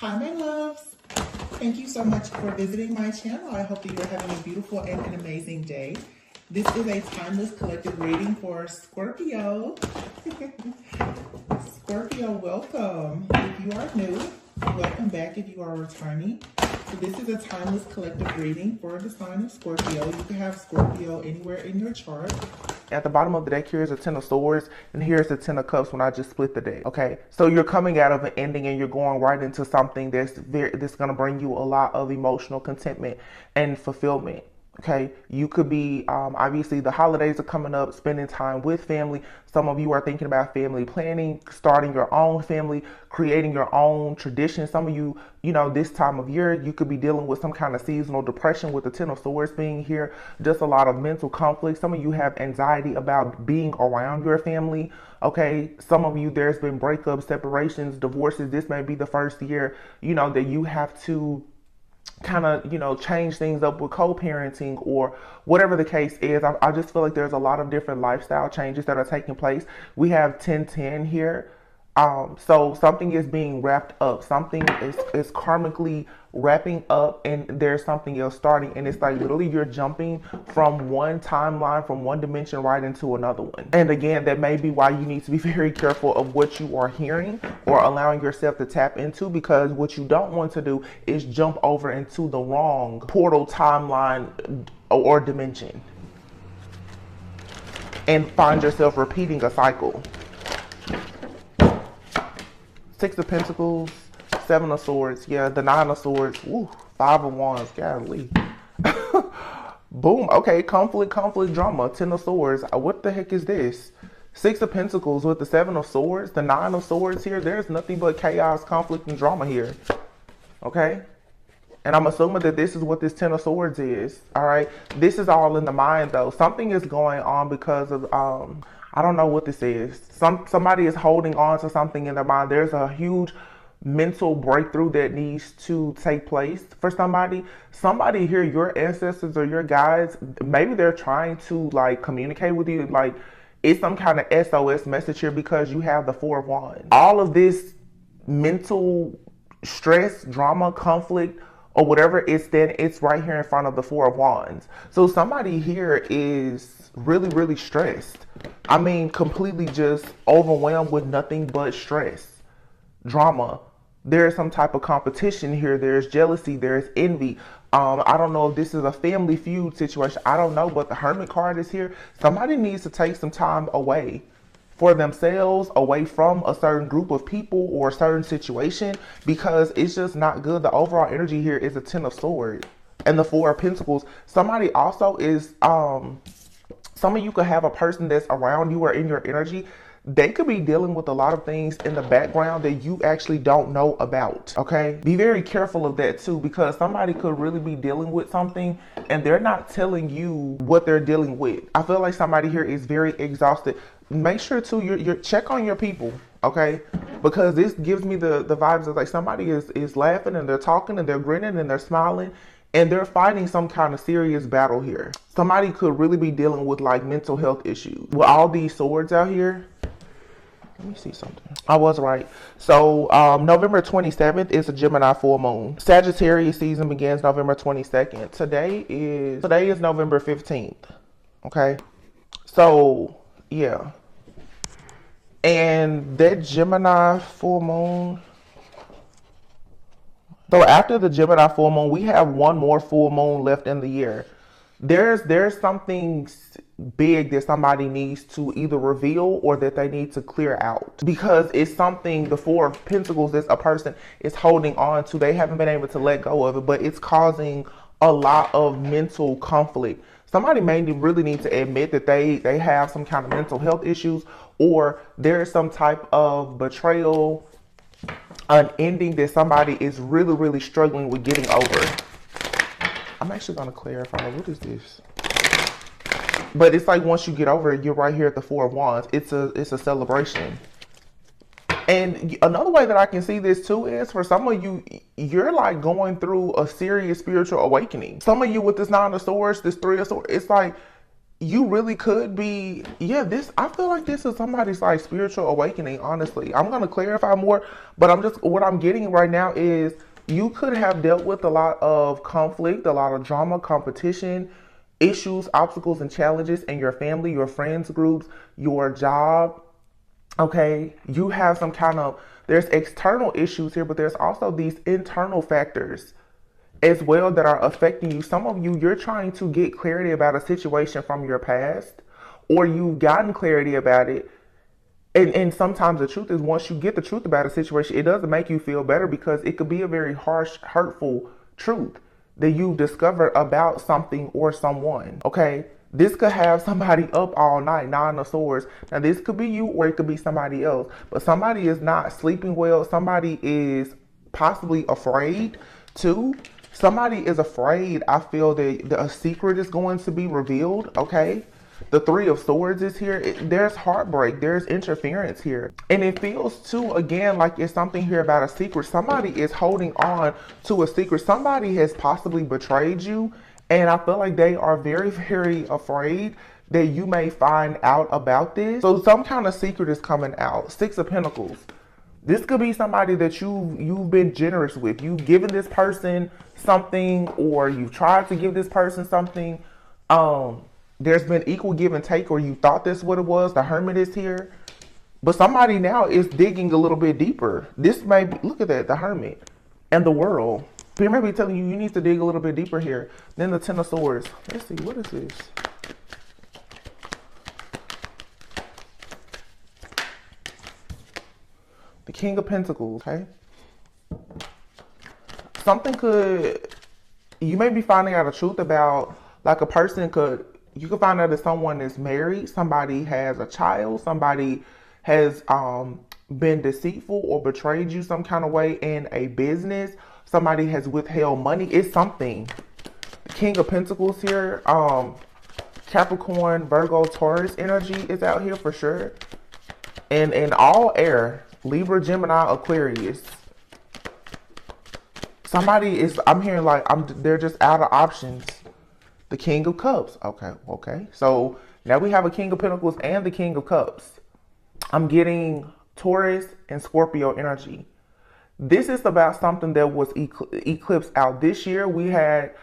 Hi, my loves. Thank you so much for visiting my channel. I hope that you're having a beautiful and an amazing day. This is a timeless collective reading for Scorpio. Scorpio, welcome. If you are new, welcome back if you are returning. So this is a timeless collective reading for the sign of Scorpio. You can have Scorpio anywhere in your chart. At the bottom of the deck, here's a 10 of swords, and here's the 10 of cups when I just split the deck. Okay, so you're coming out of an ending and you're going right into something that's going to bring you a lot of emotional contentment and fulfillment. Okay, you could be, obviously the holidays are coming up, spending time with family. Some of you are thinking about family planning, starting your own family, creating your own tradition. Some of you, this time of year, you could be dealing with some kind of seasonal depression with the 10 of swords being here, just a lot of mental conflict. Some of you have anxiety about being around your family. Okay, some of you, there's been breakups, separations, divorces. This may be the first year, that you have to kind of change things up with co-parenting or whatever the case is. I just feel like there's a lot of different lifestyle changes that are taking place. We have 10-10 here. So something is being wrapped up, something is karmically wrapping up, and there's something else starting, and it's like literally you're jumping from one timeline, from one dimension right into another one. And again, that may be why you need to be very careful of what you are hearing or allowing yourself to tap into, because what you don't want to do is jump over into the wrong portal, timeline, or dimension and find yourself repeating a cycle. 6 of Pentacles, 7 of Swords, yeah, the 9 of Swords, woo, 5 of Wands, golly. Boom, okay, conflict, drama, 10 of Swords, what the heck is this? 6 of Pentacles with the 7 of Swords, the 9 of Swords here, there's nothing but chaos, conflict, and drama here, okay? And I'm assuming that this is what this 10 of Swords is, all right? This is all in the mind, though. Something is going on because of, I don't know what this is. Somebody is holding on to something in their mind. There's a huge mental breakthrough that needs to take place for somebody. Somebody here, your ancestors or your guides, maybe they're trying to like communicate with you. Like it's some kind of SOS message here because you have the 4 of Wands. All of this mental stress, drama, conflict, or whatever it's right here in front of the 4 of Wands. So somebody here is really stressed. I mean, completely just overwhelmed with nothing but stress, drama. There's some type of competition here. There's jealousy. There's envy. I don't know if this is a family feud situation. I don't know, but the Hermit card is here. Somebody needs to take some time away for themselves, away from a certain group of people or a certain situation, because it's just not good. The overall energy here is a 10 of Swords and the 4 of Pentacles. Somebody also is, some of you could have a person that's around you or in your energy. They could be dealing with a lot of things in the background that you actually don't know about, okay? Be very careful of that too, because somebody could really be dealing with something and they're not telling you what they're dealing with. I feel like somebody here is very exhausted. Make sure to you check on your people, okay? Because this gives me the vibes of like somebody is laughing and they're talking and they're grinning and they're smiling and they're fighting some kind of serious battle here. Somebody could really be dealing with like mental health issues. With all these swords out here, let me see something. I was right. So November 27th is a Gemini full moon. Sagittarius season begins November 22nd. Today is November 15th. Okay. So yeah. And that Gemini full moon. So after the Gemini full moon, we have one more full moon left in the year. There's something big that somebody needs to either reveal or that they need to clear out, because it's something, the 4 of Pentacles, that a person is holding on to. They haven't been able to let go of it, but it's causing a lot of mental conflict. Somebody may really need to admit that they have some kind of mental health issues, or there's some type of betrayal, an ending that somebody is really struggling with getting over. I'm actually going to clarify, what is this? But it's like once you get over it, you're right here at the 4 of Wands. It's a celebration. And another way that I can see this too is for some of you, you're like going through a serious spiritual awakening. Some of you with this 9 of Swords, this 3 of Swords, it's like you really could be, yeah, this, I feel like this is somebody's like spiritual awakening, honestly. I'm going to clarify more, but what I'm getting right now is you could have dealt with a lot of conflict, a lot of drama, competition, issues, obstacles, and challenges in your family, your friends groups, your job. Okay, you have some kind of, there's external issues here, but there's also these internal factors as well that are affecting you. Some of you, you're trying to get clarity about a situation from your past, or you've gotten clarity about it. And sometimes the truth is, once you get the truth about a situation, it doesn't make you feel better, because it could be a very harsh, hurtful truth that you've discovered about something or someone. Okay, this could have somebody up all night, Nine of Swords. Now this could be you, or it could be somebody else, but somebody is not sleeping well. Somebody is possibly afraid too. Somebody is afraid. I feel that a secret is going to be revealed. Okay, the Three of Swords is here. There's heartbreak, there's interference here, and it feels too, again, like it's something here about a secret. Somebody is holding on to a secret. Somebody has possibly betrayed you, and I feel like they are very, very afraid that you may find out about this. So some kind of secret is coming out. Six of Pentacles. This could be somebody that you've been generous with. You've given this person something, or you've tried to give this person something. There's been equal give and take, or you thought that's what it was. The Hermit is here. But somebody now is digging a little bit deeper. This may be, look at that, the Hermit and the World. They may be telling you, you need to dig a little bit deeper here. Then the Ten of Swords. Let's see, what is this? The King of Pentacles, okay? Something could, you may be finding out a truth about, like a person could, you could find out that someone is married, somebody has a child, somebody has been deceitful or betrayed you some kind of way in a business, somebody has withheld money. It's something. The King of Pentacles here, Capricorn, Virgo, Taurus energy is out here for sure. And in all air, Libra, Gemini, Aquarius. Somebody is, I'm hearing like, they're just out of options. The King of Cups. Okay. So now we have a King of Pentacles and the King of Cups. I'm getting Taurus and Scorpio energy. This is about something that was eclipsed out this year. We had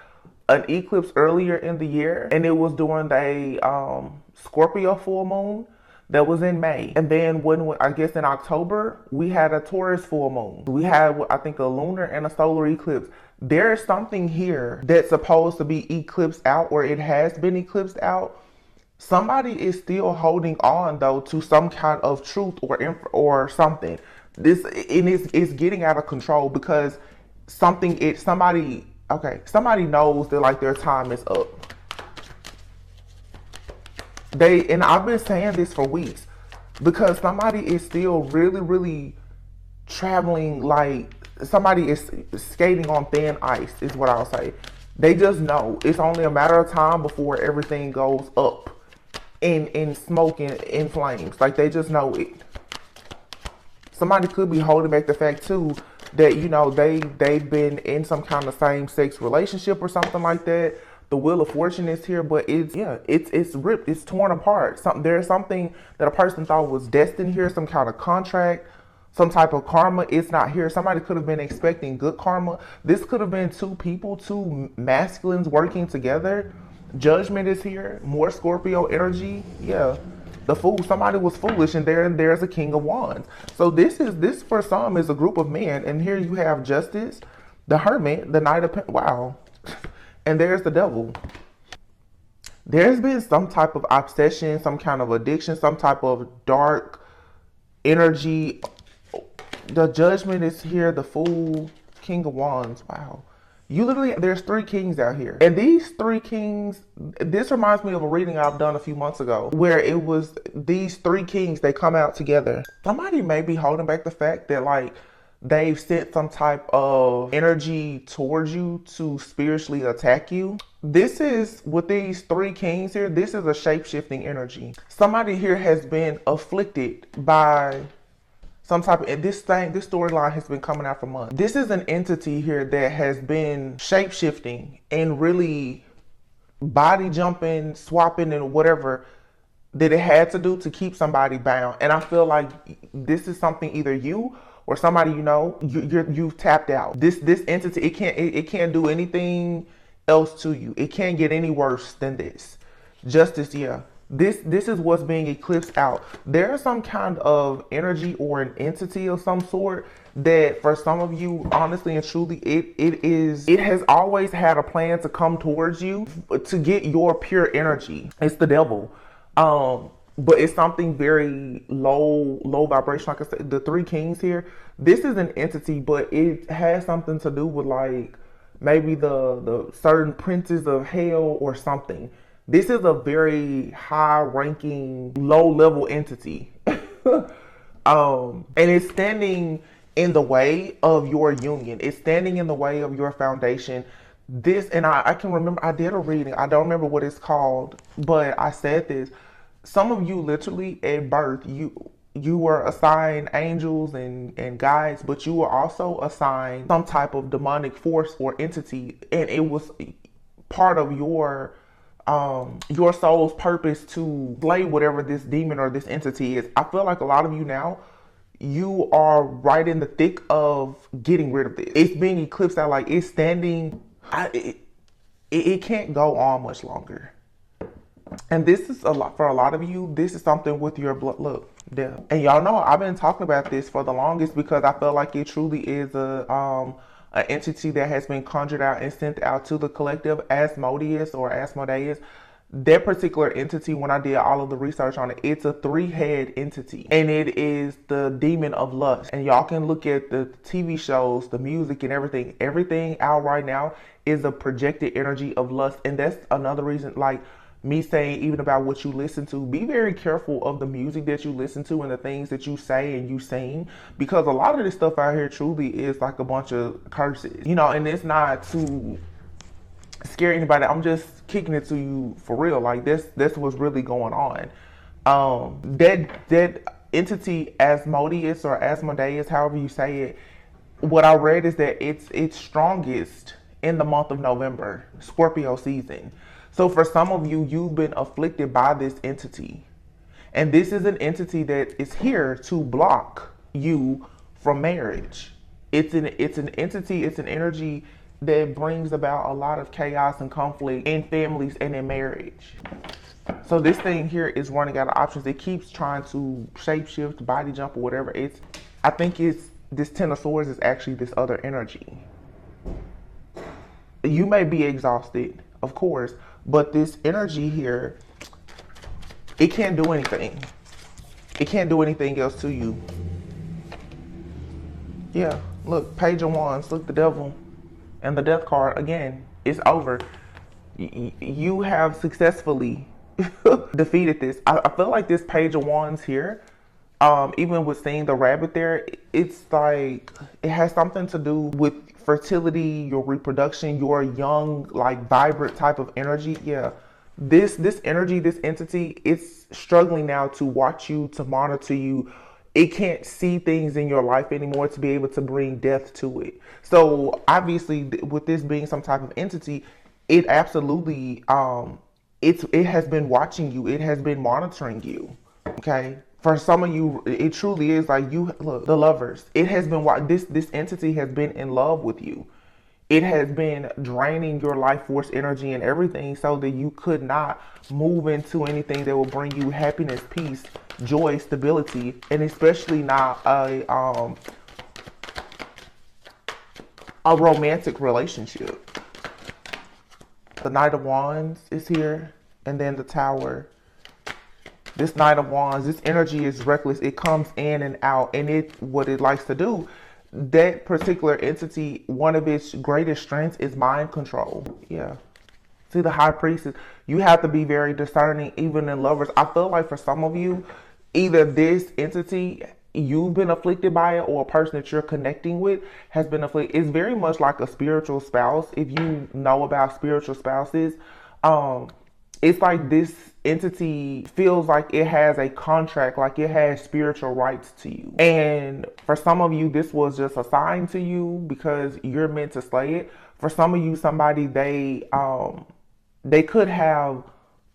an eclipse earlier in the year, and it was during the Scorpio full moon that was in May. And then when I guess in October, we had a Taurus full moon. We had, I think, a lunar and a solar eclipse. There is something here that's supposed to be eclipsed out, or it has been eclipsed out. Somebody is still holding on though to some kind of truth or something. This, and it's getting out of control, because somebody knows that like their time is up. And I've been saying this for weeks, because somebody is still really, really traveling, like somebody is skating on thin ice is what I'll say. They just know it's only a matter of time before everything goes up in smoke and in flames. Like they just know it. Somebody could be holding back the fact too that, you know, they've been in some kind of same-sex relationship or something like that. The Wheel of Fortune is here, but it's ripped, it's torn apart. There's something that a person thought was destined here, some kind of contract, some type of karma. It's not here. Somebody could have been expecting good karma. This could have been two people, two masculines working together. Judgment is here, more Scorpio energy. Yeah, the Fool. Somebody was foolish, and there's a King of Wands. So this for some is a group of men, and here you have Justice, the Hermit, the Knight of wow. And there's the Devil. There's been some type of obsession, some kind of addiction, some type of dark energy. The Judgment is here, the Fool, King of Wands. Wow. There's three kings out here. And these three kings, this reminds me of a reading I've done a few months ago, where it was these three kings, they come out together. Somebody may be holding back the fact that like, they've sent some type of energy towards you to spiritually attack you. This is, with these three kings here, this is a shape-shifting energy. Somebody here has been afflicted by some type of, this storyline has been coming out for months. This is an entity here that has been shape-shifting and really body jumping, swapping, and whatever that it had to do to keep somebody bound. And I feel like this is something either you or somebody you know you've tapped out. This entity, it can't do anything else to you. It can't get any worse than this. Justice, yeah. This is what's being eclipsed out. There's some kind of energy or an entity of some sort that for some of you, honestly and truly, it has always had a plan to come towards you to get your pure energy. It's the devil. But it's something very low vibration. Like I said, the three kings here, this is an entity, but it has something to do with like maybe the certain princes of hell or something. This is a very high ranking, low level entity. And it's standing in the way of your union. It's standing in the way of your foundation. This, and I can remember, I did a reading. I don't remember what it's called, but I said this. Some of you literally at birth, you were assigned angels and guides, but you were also assigned some type of demonic force or entity, and it was part of your soul's purpose to slay whatever this demon or this entity is. I feel like a lot of you now, you are right in the thick of getting rid of this. It's being eclipsed out, like it's standing. It can't go on much longer. And this is a lot for a lot of you. This is something with your blood. Look, death. And y'all know I've been talking about this for the longest because I feel like it truly is an entity that has been conjured out and sent out to the collective, Asmodeus or Asmodeus. That particular entity, when I did all of the research on it, it's a 3-head entity, and it is the demon of lust. And y'all can look at the TV shows, the music, and everything. Everything out right now is a projected energy of lust, and that's another reason, like me saying even about what you listen to, be very careful of the music that you listen to and the things that you say and you sing, because a lot of this stuff out here truly is like a bunch of curses, you know. And it's not to scare anybody. I'm just kicking it to you for real. Like that's what's really going on. That entity, Asmodeus or Asmodeus, however you say it, what I read is that it's strongest in the month of November, Scorpio season. So for some of you, you've been afflicted by this entity. And this is an entity that is here to block you from marriage. It's an entity, it's an energy that brings about a lot of chaos and conflict in families and in marriage. So this thing here is running out of options. It keeps trying to shapeshift, body jump, or whatever. I think this Ten of Swords is actually this other energy. You may be exhausted, of course, but this energy here, it can't do anything. It can't do anything else to you. Yeah, look, Page of Wands, look, the Devil, and the Death card, again, it's over. You have successfully defeated this. I feel like this Page of Wands here, even with seeing the rabbit there, it's like, it has something to do with fertility, your reproduction, your young, like vibrant type of energy. Yeah, this energy, this entity, it's struggling now to watch you, to monitor you. It can't see things in your life anymore to be able to bring death to it. So obviously, with this being some type of entity, it absolutely it has been watching you. It has been monitoring you. Okay. For some of you, it truly is like, you look, the Lovers. It has been this entity has been in love with you. It has been draining your life force energy and everything so that you could not move into anything that will bring you happiness, peace, joy, stability, and especially not a romantic relationship. The Knight of Wands is here, and then the Tower. This Knight of Wands, this energy is reckless. It comes in and out, and what it likes to do, that particular entity, one of its greatest strengths is mind control. Yeah. See, the High Priestess, you have to be very discerning, even in Lovers. I feel like for some of you, either this entity, you've been afflicted by it, or a person that you're connecting with has been afflicted. It's very much like a spiritual spouse. If you know about spiritual spouses, it's like this entity feels like it has a contract, like it has spiritual rights to you. And for some of you, this was just assigned to you because you're meant to slay it. For some of you, somebody, they they could have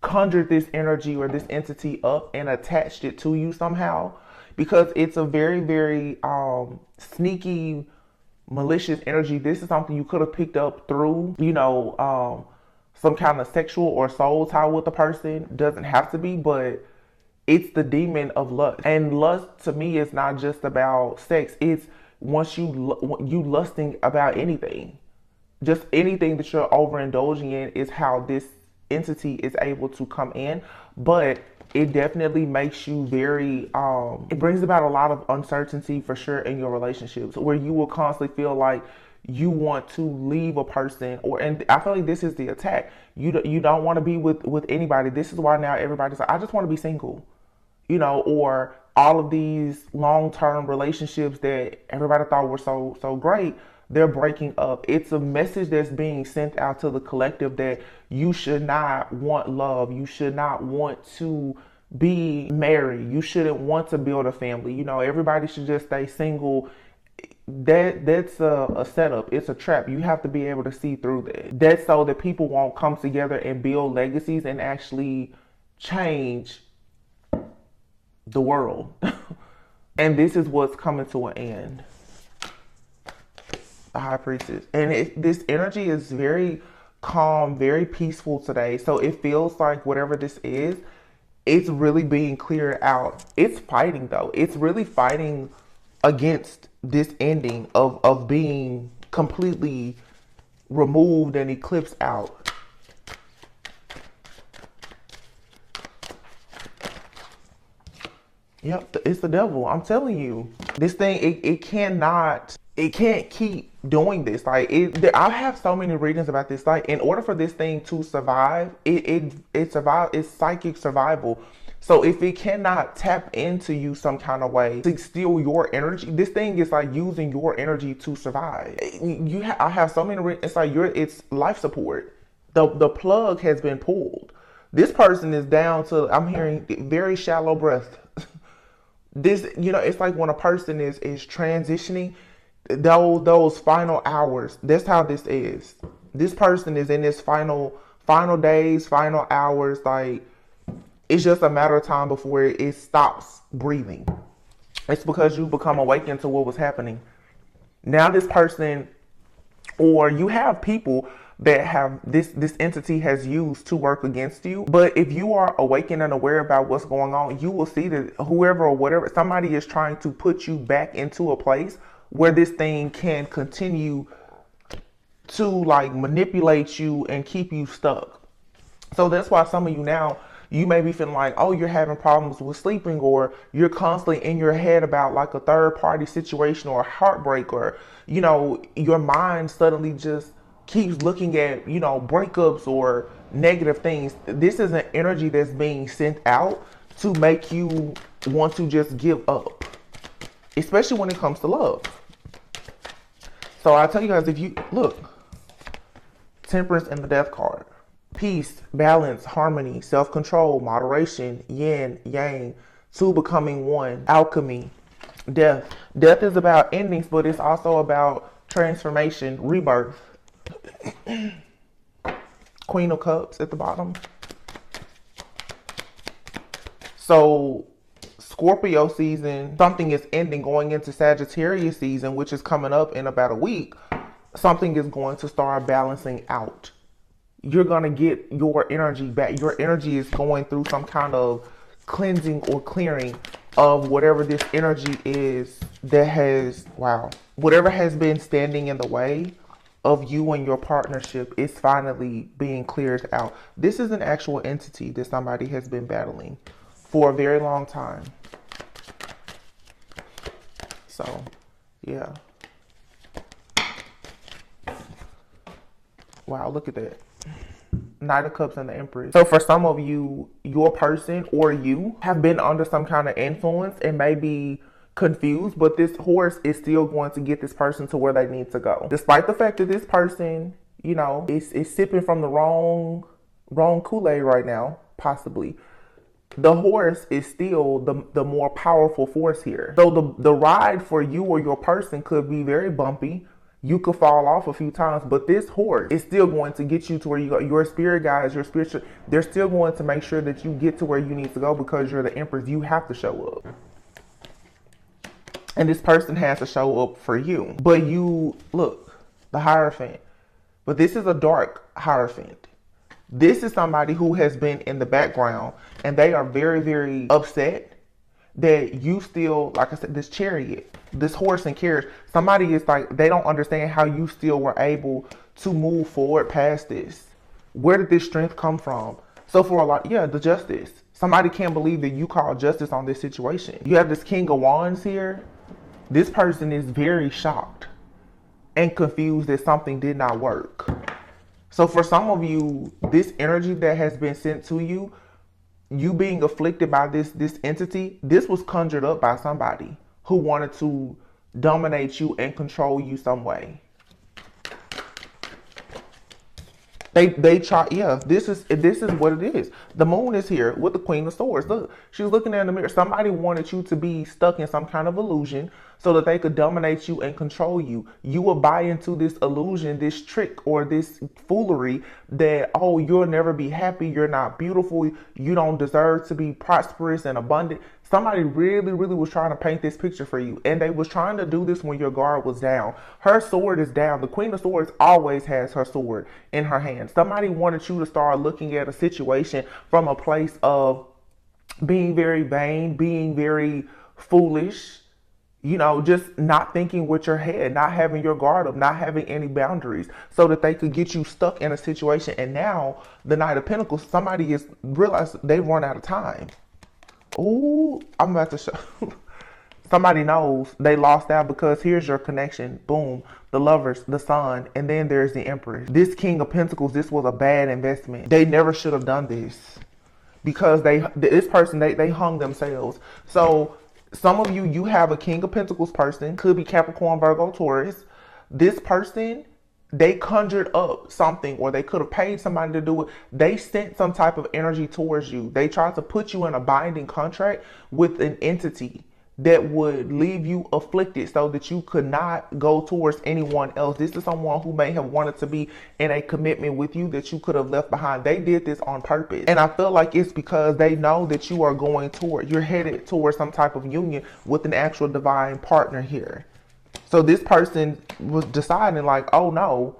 conjured this energy or this entity up and attached it to you somehow, because it's a very, very sneaky, malicious energy. This is something you could have picked up through, some kind of sexual or soul tie with the person. Doesn't have to be, but it's the demon of lust. And lust to me is not just about sex. It's once you lusting about anything, just anything that you're overindulging in is how this entity is able to come in. But it definitely makes you very, it brings about a lot of uncertainty for sure in your relationships, where you will constantly feel like you want to leave a person, and I feel like this is the attack. You don't want to be with anybody. This is why now everybody's like, I just want to be single, or all of these long-term relationships that everybody thought were so great, they're breaking up. It's a message that's being sent out to the collective that you should not want love. You should not want to be married. You shouldn't want to build a family. Everybody should just stay single. That's a setup. It's a trap. You have to be able to see through that. That's so that people won't come together and build legacies and actually change the world. And this is what's coming to an end. The High Priestess. And this energy is very calm, very peaceful today. So it feels like whatever this is, it's really being cleared out. It's fighting though. It's really fighting against this ending of being completely removed and eclipsed out. Yep, it's the devil. I'm telling you, this thing, it can't keep doing this. Like I have so many readings about this. Like in order for this thing to survive, it's psychic survival. So if it cannot tap into you some kind of way to steal your energy, this thing is like using your energy to survive. I have so many readings. It's like it's life support. The plug has been pulled. This person is down to, I'm hearing very shallow breath. This, it's like when a person is transitioning, those final hours, that's how this is. This person is in this final days, final hours. Like it's just a matter of time before it stops breathing. It's because you become awakened to what was happening. Now this person, or you have people that have this entity has used to work against you. But if you are awakened and aware about what's going on, you will see that whoever or whatever, somebody is trying to put you back into a place where this thing can continue to like manipulate you and keep you stuck. So that's why some of you now, you may be feeling like, oh, you're having problems with sleeping, or you're constantly in your head about like a third party situation or heartbreak, or, your mind suddenly just keeps looking at, breakups or negative things. This is an energy that's being sent out to make you want to just give up, especially when it comes to love. So I tell you guys, if you look, Temperance and the Death card. Peace, balance, harmony, self-control, moderation, yin, yang, two becoming one, alchemy, death. Death is about endings, but it's also about transformation, rebirth. Queen of Cups at the bottom. So Scorpio season, something is ending, going into Sagittarius season, which is coming up in about a week. Something is going to start balancing out. You're going to get your energy back. Your energy is going through some kind of cleansing or clearing of whatever this energy is that has, whatever has been standing in the way of you and your partnership is finally being cleared out. This is an actual entity that somebody has been battling for a very long time. So, yeah. Wow, look at that. Knight of Cups and the Empress. So for some of you, your person or you have been under some kind of influence and may be confused, but this horse is still going to get this person to where they need to go. Despite the fact that this person, is sipping from the wrong Kool-Aid right now, possibly. The horse is still the more powerful force here. So the ride for you or your person could be very bumpy. You could fall off a few times, but this horse is still going to get you to where you go. Your spirit guides, your spiritual, they're still going to make sure that you get to where you need to go because you're the Empress. You have to show up. And this person has to show up for you. But you, look, the Hierophant. But this is a dark Hierophant. This is somebody who has been in the background and they are very, very upset that you still, like I said, this Chariot, this horse and carriage, somebody is like, they don't understand how you still were able to move forward past this. Where did this strength come from? So for a lot, yeah, the Justice. Somebody can't believe that you called justice on this situation. You have this King of Wands here. This person is very shocked and confused that something did not work. So for some of you, this energy that has been sent to you, you being afflicted by this entity, this was conjured up by somebody who wanted to dominate you and control you some way. They try, yeah, this is what it is. The Moon is here with the Queen of Swords. Look, she's looking in the mirror. Somebody wanted you to be stuck in some kind of illusion so that they could dominate you and control you. You will buy into this illusion, this trick or this foolery that, oh, you'll never be happy. You're not beautiful. You don't deserve to be prosperous and abundant. Somebody really, really was trying to paint this picture for you. And they was trying to do this when your guard was down. Her sword is down. The Queen of Swords always has her sword in her hand. Somebody wanted you to start looking at a situation from a place of being very vain, being very foolish, you know, just not thinking with your head, not having your guard up, not having any boundaries so that they could get you stuck in a situation. And now the Knight of Pentacles, somebody is realized they've run out of time. Oh, I'm about to show. Somebody knows they lost out because here's your connection. Boom. The Lovers, the Sun, and then there's the Empress. This King of Pentacles, this was a bad investment. They never should have done this because this person, they hung themselves. So some of you, you have a King of Pentacles person, could be Capricorn, Virgo, Taurus. This person, they conjured up something, or they could have paid somebody to do it. They sent some type of energy towards you. They tried to put you in a binding contract with an entity that would leave you afflicted so that you could not go towards anyone else. This is someone who may have wanted to be in a commitment with you that you could have left behind. They did this on purpose. And I feel like it's because they know that you are going toward, you're headed towards some type of union with an actual divine partner here. So this person was deciding like, oh no,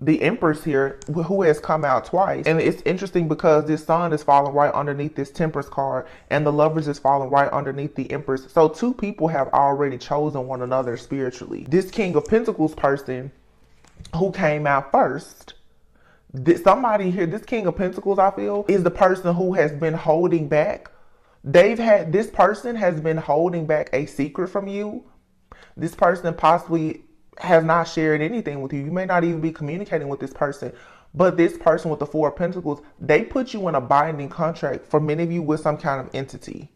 the Empress here, who has come out twice. And it's interesting because this Sun is falling right underneath this Temperance card and the Lovers is falling right underneath the Empress. So two people have already chosen one another spiritually. This King of Pentacles person who came out first, somebody here, this King of Pentacles, I feel, is the person who has been holding back. This person has been holding back a secret from you. This person possibly has not shared anything with you. You may not even be communicating with this person. But this person with the Four of Pentacles, they put you in a binding contract, for many of you, with some kind of entity.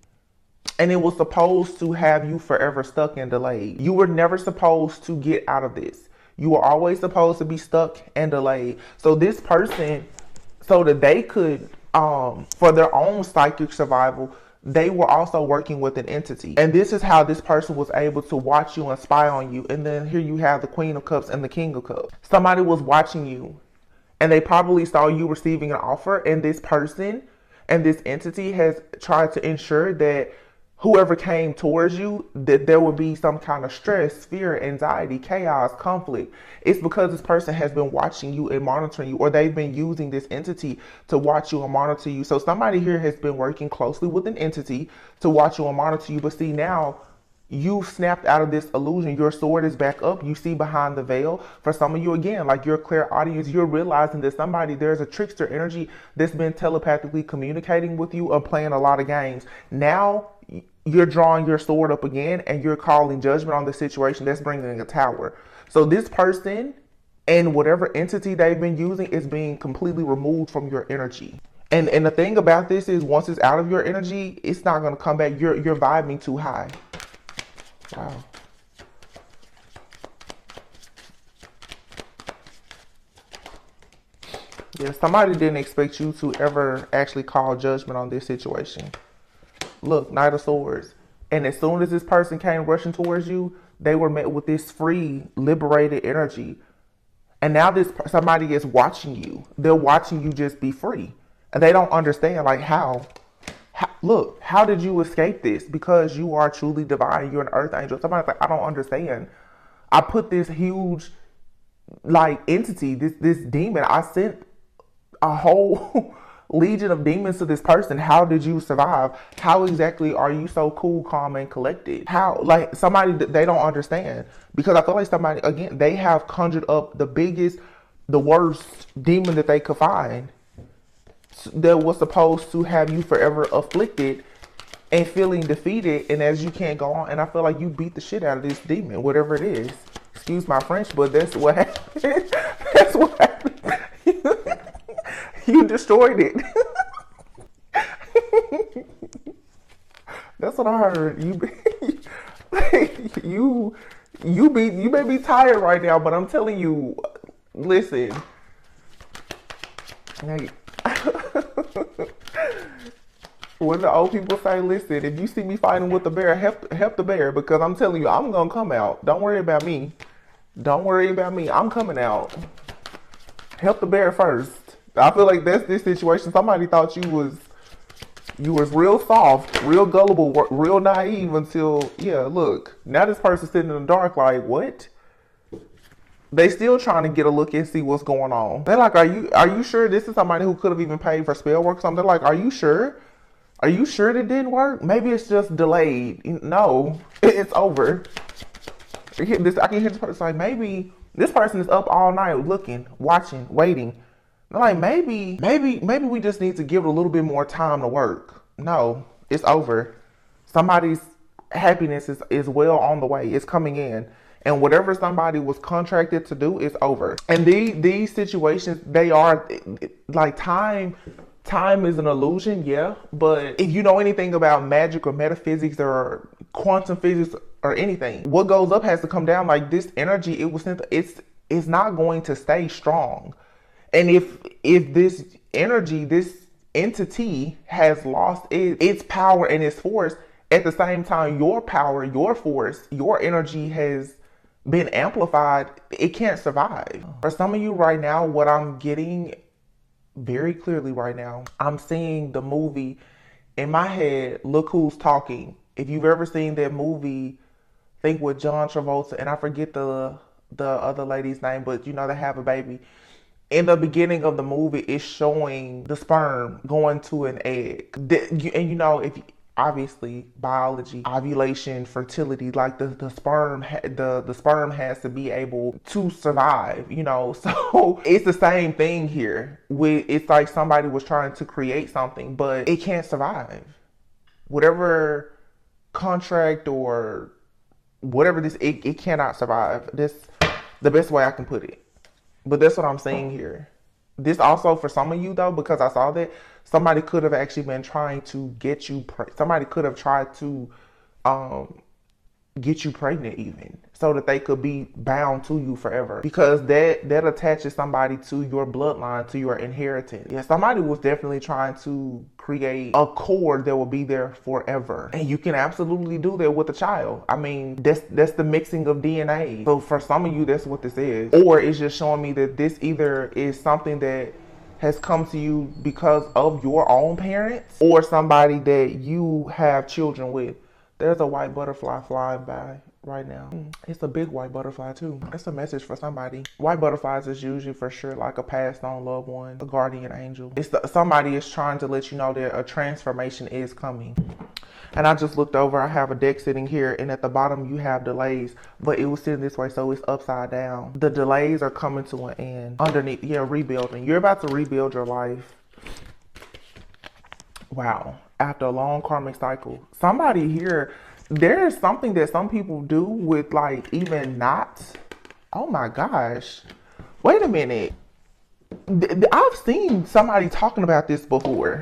And it was supposed to have you forever stuck and delayed. You were never supposed to get out of this. You were always supposed to be stuck and delayed. So this person, so that they could, for their own psychic survival, they were also working with an entity. And this is how this person was able to watch you and spy on you. And then here you have the Queen of Cups and the King of Cups. Somebody was watching you and they probably saw you receiving an offer, and this person and this entity has tried to ensure that whoever came towards you, that there would be some kind of stress, fear, anxiety, chaos, conflict. It's because this person has been watching you and monitoring you, or they've been using this entity to watch you and monitor you. So somebody here has been working closely with an entity to watch you and monitor you. But see, now you've snapped out of this illusion. Your sword is back up. You see behind the veil. For some of you, again, like your clairaudience, you're realizing that there's a trickster energy that's been telepathically communicating with you or playing a lot of games. Now you're drawing your sword up again and you're calling judgment on the situation. That's bringing a tower. So this person and whatever entity they've been using is being completely removed from your energy. And the thing about this is, once it's out of your energy, it's not going to come back. You're vibing too high. Wow. Yeah, somebody didn't expect you to ever actually call judgment on this situation. Look, Knight of Swords. And as soon as this person came rushing towards you, they were met with this free, liberated energy. And now this somebody is watching you. They're watching you just be free. And they don't understand, like, how look, how did you escape this? Because you are truly divine. You're an earth angel. Somebody's like, I don't understand. I put this huge, like, entity, this demon. I sent a whole legion of demons to this person. How did you survive? How exactly are you so cool, calm, and collected? How, like, somebody, they don't understand. Because I feel like somebody, again, they have conjured up the biggest, the worst demon that they could find, that was supposed to have you forever afflicted and feeling defeated, and as you can't go on. And I feel like you beat the shit out of this demon, whatever it is. Excuse my French, but that's what happened. That's what happened. You destroyed it. That's what I heard. You may be tired right now, but I'm telling you, listen. Hey. When the old people say, listen, if you see me fighting with the bear, help the bear, because I'm telling you, I'm gonna come out. Don't worry about me. Don't worry about me. I'm coming out. Help the bear first. I feel like that's this situation. Somebody thought you was real soft, real gullible, real naive until, yeah, look, now this person's sitting in the dark like, what? They still trying to get a look and see what's going on. They're like, are you sure this is somebody who could have even paid for spell work or something? They're like, are you sure? Are you sure it didn't work? Maybe it's just delayed. No, it's over. I can hear this person like, maybe this person is up all night looking, watching, waiting. They're like, maybe we just need to give it a little bit more time to work. No, it's over. Somebody's happiness is well on the way. It's coming in. And whatever somebody was contracted to do is over. And these situations, they are like time is an illusion, yeah. But if you know anything about magic or metaphysics or quantum physics or anything, what goes up has to come down. Like this energy, it's not going to stay strong. And if this energy, this entity has lost its power and its force, at the same time, your power, your force, your energy has been amplified, it can't survive. For some of you right now, what I'm getting very clearly right now, I'm seeing the movie in my head, Look Who's Talking. If you've ever seen that movie, I think with John Travolta, and I forget the other lady's name, but you know, they have a baby. In the beginning of the movie, it's showing the sperm going to an egg. And you know, if obviously biology, ovulation, fertility, like the sperm has to be able to survive, you know. So it's the same thing here. It's like somebody was trying to create something, but it can't survive. Whatever contract or whatever it cannot survive. That's the best way I can put it. But that's what I'm saying here. This also for some of you though, because I saw that somebody could have actually been trying to get you, somebody could have tried to get you pregnant even, so that they could be bound to you forever, because that attaches somebody to your bloodline, to your inheritance. Yeah, somebody was definitely trying to create a cord that will be there forever, and you can absolutely do that with a child. I mean, that's the mixing of DNA. So for some of you, that's what this is. Or it's just showing me that this either is something that has come to you because of your own parents, or somebody that you have children with. There's a white butterfly flying by right now. It's a big white butterfly too. That's a message for somebody. White butterflies is usually for sure like a passed on loved one, a guardian angel. Somebody is trying to let you know that a transformation is coming. And I just looked over, I have a deck sitting here, and at the bottom you have delays, but it was sitting this way, so it's upside down. The delays are coming to an end. Underneath, yeah, rebuilding. You're about to rebuild your life. Wow. After a long karmic cycle. Somebody here, there is something that some people do with like even knots. Oh my gosh. Wait a minute. I've seen somebody talking about this before.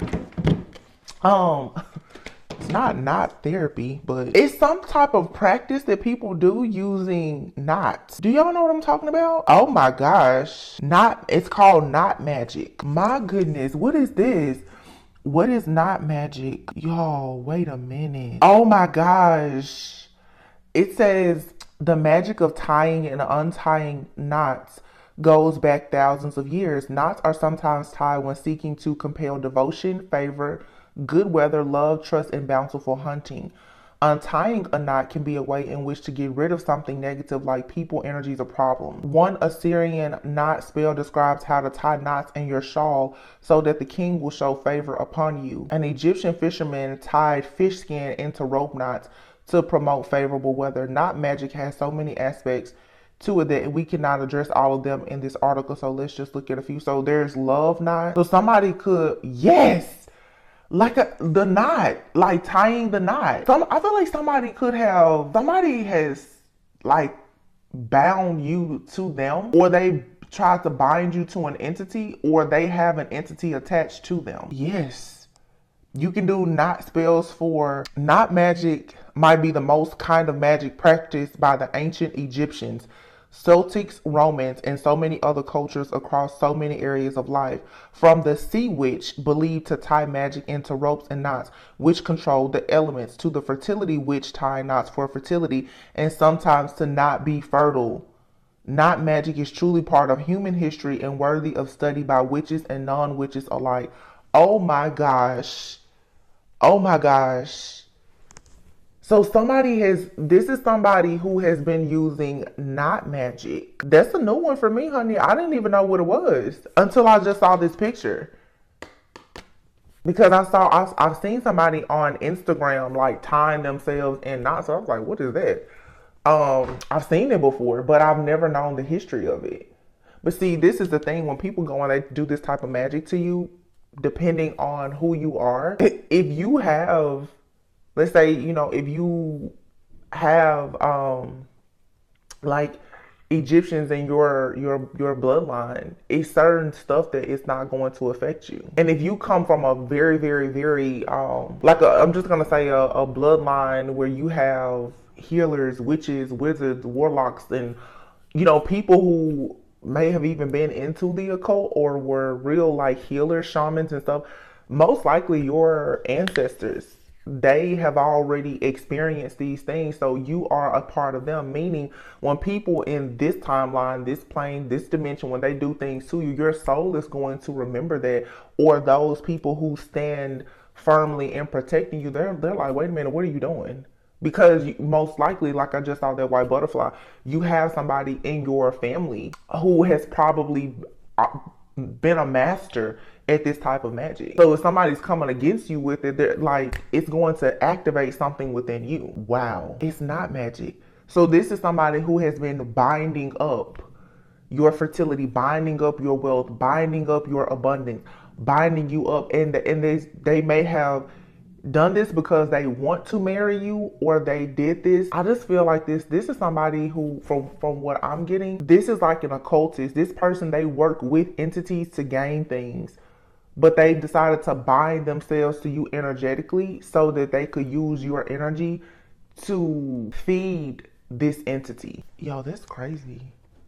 It's not knot therapy, but it's some type of practice that people do using knots. Do y'all know what I'm talking about? Oh my gosh. It's called knot magic. My goodness, what is this? What is knot magic? Y'all, wait a minute. Oh my gosh. It says The magic of tying and untying knots goes back thousands of years. Knots are sometimes tied when seeking to compel devotion, favor, good weather, love, trust, and bountiful hunting. Untying a knot can be a way in which to get rid of something negative like people, energies, or problems. One Assyrian knot spell describes how to tie knots in your shawl so that the king will show favor upon you. An Egyptian fisherman tied fish skin into rope knots to promote favorable weather. Knot magic has so many aspects to it that we cannot address all of them in this article. So let's just look at a few. So there's love knot. So somebody could, yes, like the knot, like tying the knot. I feel like somebody has like bound you to them, or they tried to bind you to an entity, or they have an entity attached to them. Yes. You can do knot spells for knot magic. Might be the most kind of magic practiced by the ancient Egyptians, Celtics, Romans, and so many other cultures across so many areas of life. From the sea witch, believed to tie magic into ropes and knots, which control the elements, to the fertility witch tying knots for fertility and sometimes to not be fertile. Knot magic is truly part of human history and worthy of study by witches and non-witches alike. Oh my gosh. Oh my gosh. So this is somebody who has been using knot magic. That's a new one for me, honey. I didn't even know what it was until I just saw this picture. Because I've seen somebody on Instagram like tying themselves in knots. So I was like, what is that? I've seen it before, but I've never known the history of it. But see, this is the thing, when people go and they do this type of magic to you, depending on who you are, if you have, let's say, if you have like Egyptians in your bloodline, it's certain stuff that it's not going to affect you. And if you come from a very, very, very I'm just gonna say a bloodline where you have healers, witches, wizards, warlocks, and people who may have even been into the occult or were real like healers, shamans and stuff, most likely your ancestors, they have already experienced these things, so you are a part of them. Meaning, when people in this timeline, this plane, this dimension, when they do things to you, your soul is going to remember that. Or those people who stand firmly in protecting you, they're like, wait a minute, what are you doing? Because most likely, like I just saw that white butterfly, you have somebody in your family who has probably been a master at this type of magic. So if somebody's coming against you with it, they're like, it's going to activate something within you. Wow, it's not magic. So this is somebody who has been binding up your fertility, binding up your wealth, binding up your abundance, binding you up, and they may have done this because they want to marry you, or they did this. I just feel like this is somebody who, from what I'm getting, this is like an occultist. This person, they work with entities to gain things, but they decided to bind themselves to you energetically so that they could use your energy to feed this entity. Yo, that's crazy.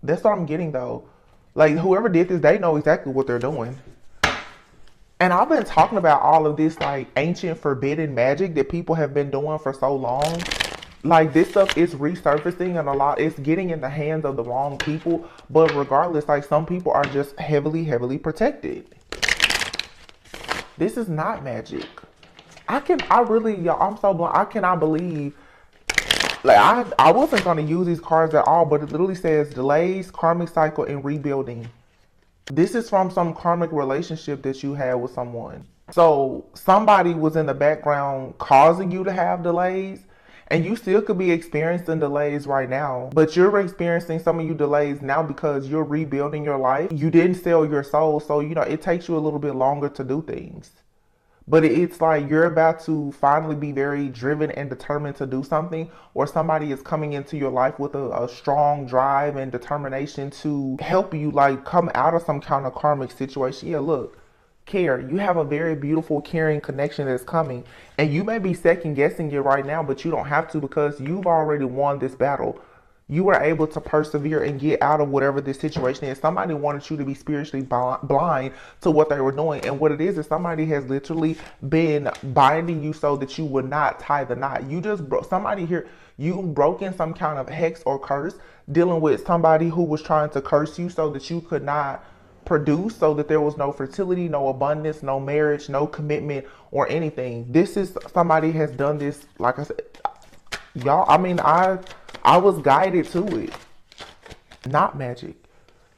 That's what I'm getting though. Like, whoever did this, they know exactly what they're doing. And I've been talking about all of this like ancient forbidden magic that people have been doing for so long. Like, this stuff is resurfacing, and it's getting in the hands of the wrong people. But regardless, like, some people are just heavily, heavily protected. This is not magic. I'm so blunt. I cannot believe, like, I wasn't going to use these cards at all, but it literally says delays, karmic cycle, and rebuilding. This is from some karmic relationship that you had with someone. So somebody was in the background causing you to have delays, and you still could be experiencing delays right now, but you're experiencing some of you delays now because you're rebuilding your life. You didn't sell your soul, so it takes you a little bit longer to do things. But it's like you're about to finally be very driven and determined to do something, or somebody is coming into your life with a strong drive and determination to help you like come out of some kind of karmic situation. Yeah, look, care. You have a very beautiful, caring connection that's coming, and you may be second guessing it right now, but you don't have to, because you've already won this battle. You were able to persevere and get out of whatever this situation is. Somebody wanted you to be spiritually blind to what they were doing. And what it is somebody has literally been binding you so that you would not tie the knot. You just broke somebody here. You broken some kind of hex or curse dealing with somebody who was trying to curse you so that you could not produce, so that there was no fertility, no abundance, no marriage, no commitment or anything. This is somebody has done this, like I said, y'all. I mean, I was guided to it. Not magic.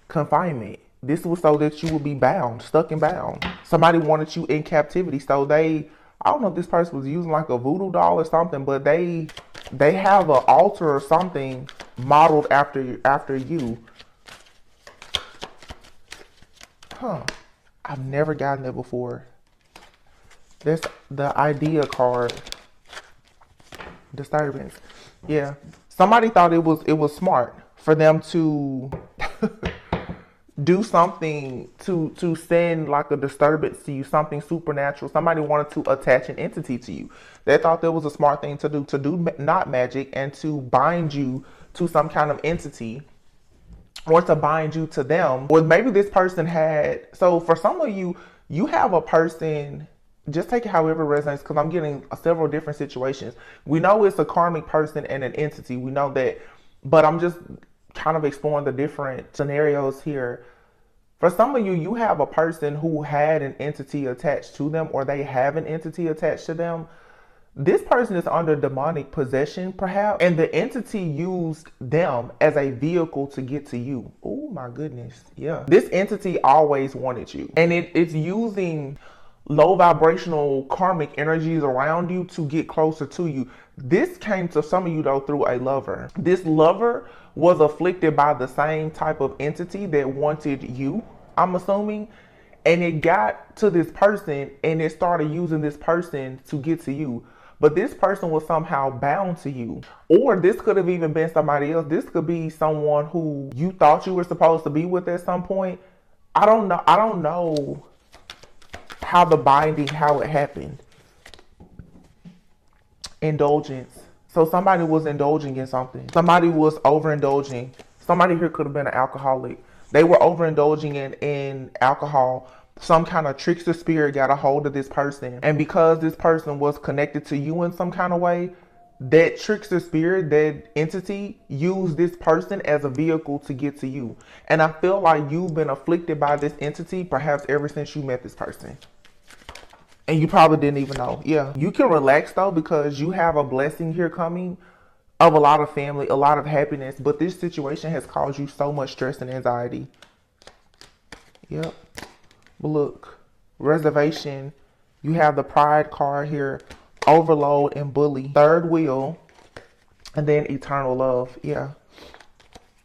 Confinement. This was so that you would be bound, stuck and bound. Somebody wanted you in captivity. So I don't know if this person was using like a voodoo doll or something, but they have an altar or something modeled after you. Huh. I've never gotten that before. That's the idea card. Disturbance. Yeah. Somebody thought it was smart for them to do something to send like a disturbance to you, something supernatural. Somebody wanted to attach an entity to you. They thought that was a smart thing to do not magic, and to bind you to some kind of entity, or to bind you to them. Or maybe this person had, so for some of you, you have a person. Just take it however it resonates, because I'm getting several different situations. We know it's a karmic person and an entity. We know that. But I'm just kind of exploring the different scenarios here. For some of you, you have a person who had an entity attached to them, or they have an entity attached to them. This person is under demonic possession, perhaps. And the entity used them as a vehicle to get to you. Oh, my goodness. Yeah. This entity always wanted you. And it's using low vibrational karmic energies around you to get closer to you. This came to some of you though through a lover. This lover was afflicted by the same type of entity that wanted you, I'm assuming, and it got to this person and it started using this person to get to you. But this person was somehow bound to you. Or this could have even been somebody else. This could be someone who you thought you were supposed to be with at some point. I don't know how the binding, how it happened. Indulgence. So somebody was indulging in something. Somebody was overindulging. Somebody here could have been an alcoholic. They were overindulging in alcohol. Some kind of trickster spirit got a hold of this person. And because this person was connected to you in some kind of way, that trickster spirit, that entity, used this person as a vehicle to get to you. And I feel like you've been afflicted by this entity perhaps ever since you met this person. And you probably didn't even know. Yeah. You can relax though, because you have a blessing here coming of a lot of family, a lot of happiness. But this situation has caused you so much stress and anxiety. Yep. But look, reservation. You have the pride card here. Overload and bully. Third wheel. And then eternal love. Yeah.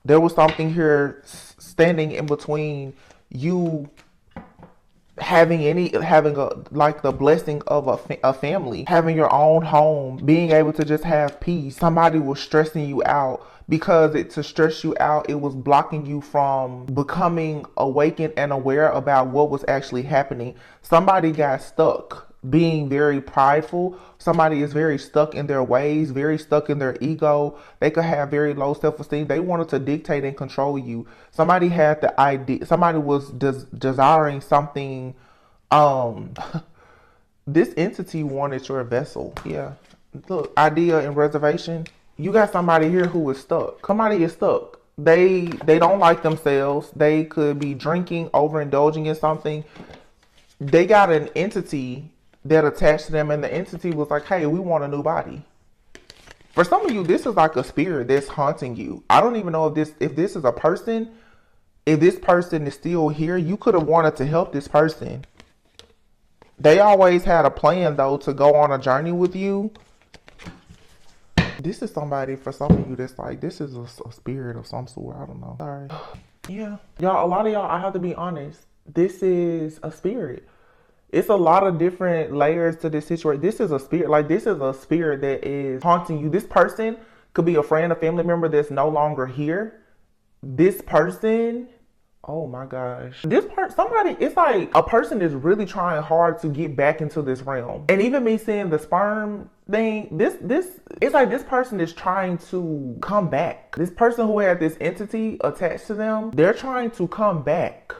There was something here standing in between you having the blessing of a family, having your own home, being able to just have peace. Somebody was stressing you out, because to stress you out, it was blocking you from becoming awakened and aware about what was actually happening. Somebody got stuck being very prideful. Somebody is very stuck in their ways, very stuck in their ego. They could have very low self-esteem. They wanted to dictate and control you. Somebody had the idea. Somebody was desiring something. This entity wanted your vessel. Yeah. Look, idea and reservation. You got somebody here who is stuck. Somebody is stuck. They don't like themselves. They could be drinking, overindulging in something. They got an entity that attached to them, and the entity was like, hey, we want a new body. For some of you, this is like a spirit that's haunting you. I don't even know if this is a person. If this person is still here, you could have wanted to help this person. They always had a plan though to go on a journey with you. This is somebody, for some of you, that's like, this is a spirit of some sort. I don't know. Sorry. Yeah. Y'all, a lot of y'all, I have to be honest. This is a spirit. It's a lot of different layers to this situation. This is a spirit. Like, this is a spirit that is haunting you. This person could be a friend, a family member that's no longer here. This person, oh my gosh. Somebody, it's like a person is really trying hard to get back into this realm. And even me seeing the sperm It's like this person is trying to come back. This person who had this entity attached to them, they're trying to come back